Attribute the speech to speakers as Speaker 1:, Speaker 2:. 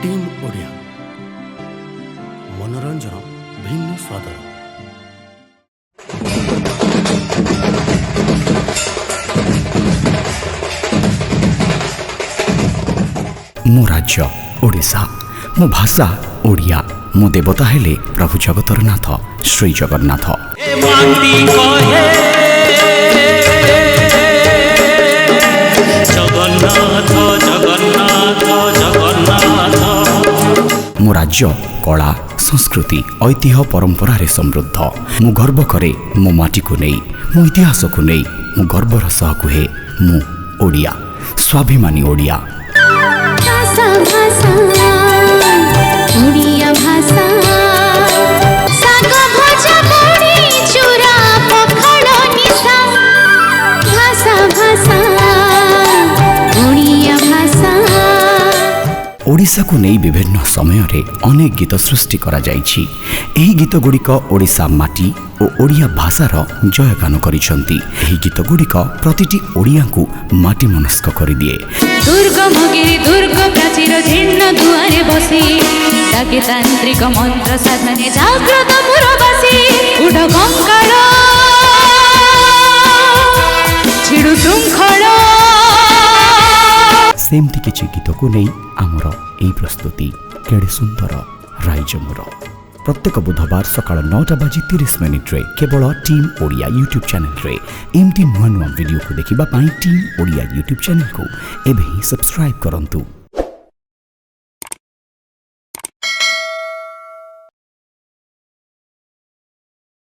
Speaker 1: Team Odia मनोरंजन भिन्न स्वादर
Speaker 2: मो राज्य ओडिशा, मो भाषा ओडिया, मो देवता हेले प्रभु जगतर नाथ श्री जगन्नाथ। मो राज्य कला संस्कृति ऐतिह्य परंपरा रे समृद्ध। मु गर्व करे मो माटी को नहीं, मो इतिहास को नहीं, मु गर्वर सह कुहे मु ओडिया, स्वाभिमानी ओडिया।
Speaker 3: भाषा भाषा ओडिया भाषा साग भजा बड़ी चूरा पखाड़ निशा भाषा भाषा ओडिया भाषा।
Speaker 2: ओडिशा को नहीं विभिन्न समय रे अनेक गीत सृष्टि करा जाइछि। एही गीत गुड़िक ओडिशा माटी और ओडिया भाषार जयगान करिसंती। एही गीत गुड़िक प्रतिटी ओडिया को माटी मनस्क करि दिए।
Speaker 3: दुर्गम गिरी दुर्ग प्राचीर जीर्ण दुआरे बसी डाके तांत्रिक मंत्र साधने जाग्रत मुरबासी उड कंकाळ छिडु शृंखल
Speaker 2: सेमती किछि गीत को नहीं आमर एही प्रस्तुति केड़े सुंदर राइजमोर। प्रत्येक बुधवार सकाळ 9:30 रे केवल टीम ओडिया यूट्यूब चैनल रे एमटी नुआ नुआ वीडियो को देखिबा पाई टीम ओडिया यूट्यूब चैनल को एबे ही सब्सक्राइब करंतु।